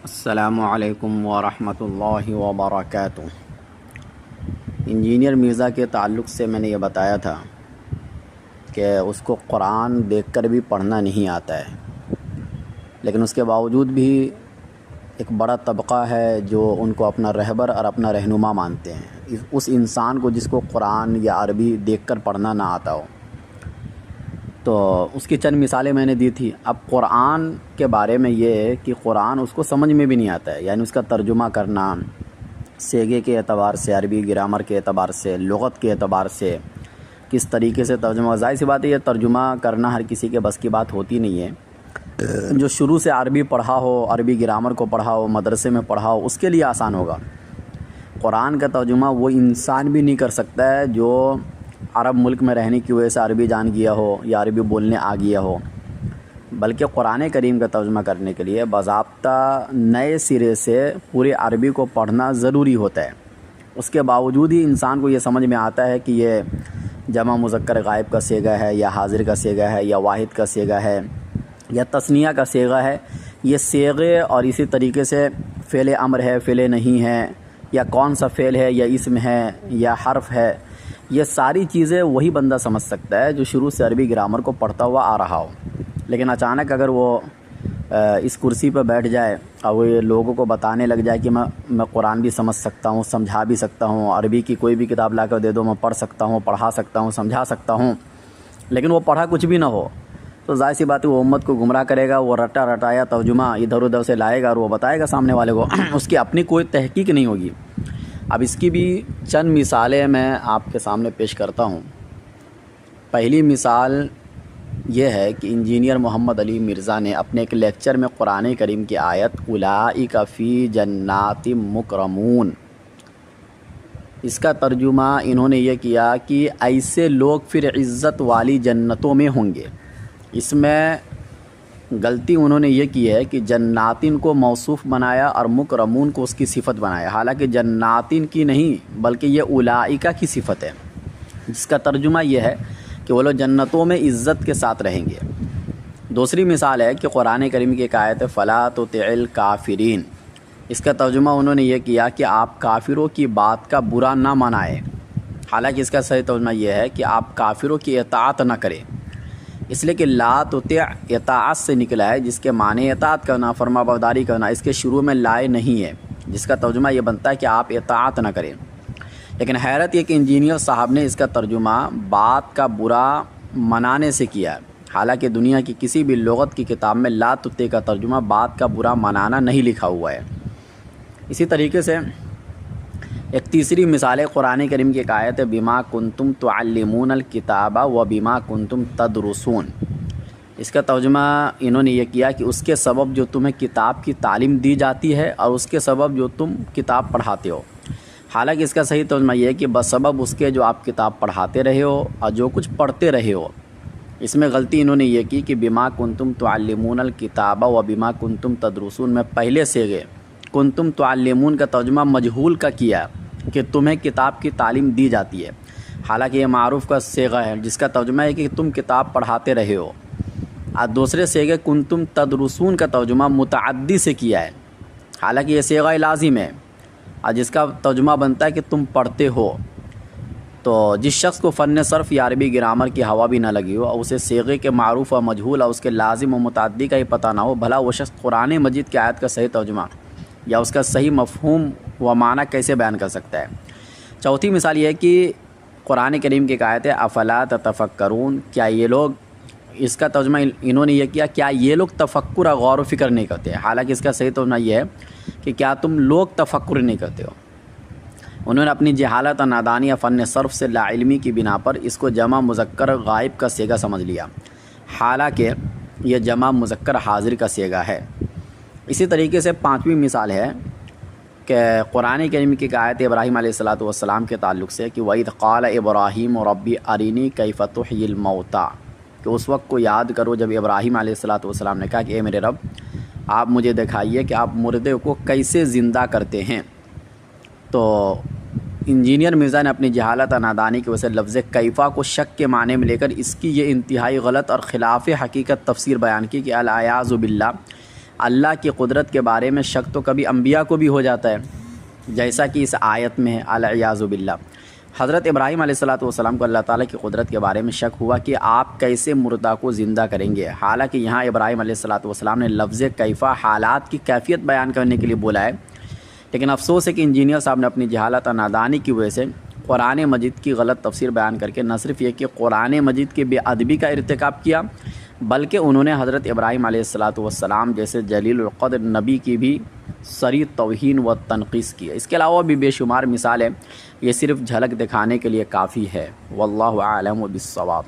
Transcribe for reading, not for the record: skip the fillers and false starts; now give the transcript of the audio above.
السلام علیکم ورحمۃ اللہ وبرکاتہ۔ انجینئر مرزا کے تعلق سے میں نے یہ بتایا تھا کہ اس کو قرآن دیکھ کر بھی پڑھنا نہیں آتا ہے، لیکن اس کے باوجود بھی ایک بڑا طبقہ ہے جو ان کو اپنا رہبر اور اپنا رہنما مانتے ہیں، اس انسان کو جس کو قرآن یا عربی دیکھ کر پڑھنا نہ آتا ہو۔ تو اس کی چند مثالیں میں نے دی تھی۔ اب قرآن کے بارے میں یہ ہے کہ قرآن اس کو سمجھ میں بھی نہیں آتا ہے، یعنی اس کا ترجمہ کرنا صیغے کے اعتبار سے، عربی گرامر کے اعتبار سے، لغت کے اعتبار سے کس طریقے سے ترجمہ، ظاہر سی بات ہے یہ ترجمہ کرنا ہر کسی کے بس کی بات ہوتی نہیں ہے۔ جو شروع سے عربی پڑھا ہو، عربی گرامر کو پڑھا ہو، مدرسے میں پڑھا ہو، اس کے لیے آسان ہوگا۔ قرآن کا ترجمہ وہ انسان بھی نہیں کر سکتا ہے جو عرب ملک میں رہنے کی وجہ سے عربی جان گیا ہو یا عربی بولنے آ گیا ہو، بلکہ قرآن کریم کا ترجمہ کرنے کے لیے باضابطہ نئے سرے سے پورے عربی کو پڑھنا ضروری ہوتا ہے۔ اس کے باوجود ہی انسان کو یہ سمجھ میں آتا ہے کہ یہ جمع مذکر غائب کا صیغہ ہے یا حاضر کا صیغہ ہے یا واحد کا صیغہ ہے یا تثنیہ کا صیغہ ہے۔ یہ صیغے اور اسی طریقے سے فعل امر ہے، فعل نہیں ہے، یا کون سا فعل ہے یا اسم ہے یا حرف ہے، یہ ساری چیزیں وہی بندہ سمجھ سکتا ہے جو شروع سے عربی گرامر کو پڑھتا ہوا آ رہا ہو۔ لیکن اچانک اگر وہ اس کرسی پہ بیٹھ جائے اور وہ لوگوں کو بتانے لگ جائے کہ میں قرآن بھی سمجھ سکتا ہوں، سمجھا بھی سکتا ہوں، عربی کی کوئی بھی کتاب لا کر دے دو میں پڑھ سکتا ہوں، پڑھا سکتا ہوں، سمجھا سکتا ہوں، لیکن وہ پڑھا کچھ بھی نہ ہو، تو ظاہر سی بات ہے وہ امت کو گمراہ کرے گا۔ وہ رٹا رٹایا ترجمہ ادھر ادھر سے لائے گا اور وہ بتائے گا سامنے والے کو، اس کی اپنی کوئی تحقیق نہیں ہوگی۔ اب اس کی بھی چند مثالیں میں آپ کے سامنے پیش کرتا ہوں۔ پہلی مثال یہ ہے کہ انجینئر محمد علی مرزا نے اپنے ایک لیکچر میں قرآن کریم کی آیت اولئک فی جنات مکرمون، اس کا ترجمہ انہوں نے یہ کیا کہ ایسے لوگ پھر عزت والی جنتوں میں ہوں گے۔ اس میں غلطی انہوں نے یہ کی ہے کہ جناتین کو موصوف بنایا اور مکرمون کو اس کی صفت بنایا، حالانکہ جناتین کی نہیں بلکہ یہ اولئک کی صفت ہے، جس کا ترجمہ یہ ہے کہ وہ لوگ جنتوں میں عزت کے ساتھ رہیں گے۔ دوسری مثال ہے کہ قرآن کریم کی ایک آیت ہے فلا تطع الکافرین، اس کا ترجمہ انہوں نے یہ کیا کہ آپ کافروں کی بات کا برا نہ منائیں، حالانکہ اس کا صحیح ترجمہ یہ ہے کہ آپ کافروں کی اطاعت نہ کریں، اس لیے کہ لا تطع اطاعت سے نکلا ہے، جس کے معنی اطاعت کرنا، فرما برداری کرنا، اس کے شروع میں لائے نہیں ہے، جس کا ترجمہ یہ بنتا ہے کہ آپ اطاعت نہ کریں۔ لیکن حیرت یہ کہ انجینئر صاحب نے اس کا ترجمہ بات کا برا منانے سے کیا ہے، حالانکہ دنیا کی کسی بھی لغت کی کتاب میں لا تطع کا ترجمہ بات کا برا منانا نہیں لکھا ہوا ہے۔ اسی طریقے سے ایک تیسری مثال ہے قرآن کریم کی ایک آیت ہے بما کنتم تعلمون الکتاب و بما کنتم تدرسون، اس کا ترجمہ انہوں نے یہ کیا کہ اس کے سبب جو تمہیں کتاب کی تعلیم دی جاتی ہے اور اس کے سبب جو تم کتاب پڑھاتے ہو، حالانکہ اس کا صحیح ترجمہ یہ ہے کہ بسبب اس کے جو آپ کتاب پڑھاتے رہے ہو اور جو کچھ پڑھتے رہے ہو۔ اس میں غلطی انہوں نے یہ کی کہ بما کنتم تعلمون الکتاب و بما کنتم تدرسون میں پہلے سے گئے کنتم تعلمون کا ترجمہ مجہول کا کیا کہ تمہیں کتاب کی تعلیم دی جاتی ہے، حالانکہ یہ معروف کا صیغہ ہے جس کا ترجمہ ہے کہ تم کتاب پڑھاتے رہے ہو، اور دوسرے صیغے کنتم تدرسون کا ترجمہ متعدی سے کیا ہے، حالانکہ یہ صیغہ لازم ہے اور جس کا ترجمہ بنتا ہے کہ تم پڑھتے ہو۔ تو جس شخص کو فن صرف یا عربی گرامر کی ہوا بھی نہ لگی ہو اور اسے صیغے کے معروف و مجہول اور اس کے لازم و متعدی کا ہی پتہ نہ ہو، بھلا وہ شخص قرآن مجید کی آیت کا صحیح ترجمہ یا اس کا صحیح مفہوم و معنی کیسے بیان کر سکتا ہے؟ چوتھی مثال یہ ہے کہ قرآن کریم کی ایک آیت ہے افلا تتفکرون، کیا یہ لوگ، اس کا ترجمہ انہوں نے یہ کیا کیا یہ لوگ تفکر اور غور و فکر نہیں کرتے، حالانکہ اس کا صحیح ترجمہ یہ ہے کہ کیا تم لوگ تفکر نہیں کرتے ہو۔ انہوں نے اپنی جہالت اور نادانی فن صرف سے لا علمی کی بنا پر اس کو جمع مذکر غائب کا صیغہ سمجھ لیا، حالانکہ یہ جمع مذکر حاضر کا صیغہ ہے۔ اسی طریقے سے پانچویں مثال ہے کہ قرآن کریم کی آیت ابراہیم علیہ السلام کے تعلق سے کہ وَإِذْ قَالَ إِبْرَاهِيمُ رَبِّ أَرِنِي كَيْفَ تُحْيِي الْمَوْتَى، کہ اس وقت کو یاد کرو جب ابراہیم علیہ السلام نے کہا کہ اے میرے رب آپ مجھے دکھائیے کہ آپ مردے کو کیسے زندہ کرتے ہیں۔ تو انجینئر مرزا نے اپنی جہالت اور نادانی کی وجہ سے لفظ کیفہ کو شک کے معنی میں لے کر اس کی یہ انتہائی غلط اور خلاف حقیقت تفسیر بیان کی کہ العیاذ باللہ اللہ کی قدرت کے بارے میں شک تو کبھی انبیاء کو بھی ہو جاتا ہے، جیسا کہ اس آیت میں ہے العیاذ باللہ۔ حضرت ابراہیم علیہ السلام کو اللہ تعالیٰ کی قدرت کے بارے میں شک ہوا کہ آپ کیسے مردہ کو زندہ کریں گے، حالانکہ یہاں ابراہیم علیہ السلام نے لفظ کیفہ حالات کی کیفیت بیان کرنے کے لیے بولا ہے، لیکن افسوس ہے کہ انجینئر صاحب نے اپنی جہالت اور نادانی کی وجہ سے قرآن مجید کی غلط تفسیر بیان کر کے نہ صرف یہ کہ قرآن مجید کی بے ادبی کا ارتکاب کیا، بلکہ انہوں نے حضرت ابراہیم علیہ السلام جیسے جلیل القدر نبی کی بھی صریح توہین و تنقیص کی ہے۔ اس کے علاوہ بھی بے شمار مثالیں، یہ صرف جھلک دکھانے کے لیے کافی ہے۔ واللہ اعلم بالصواب۔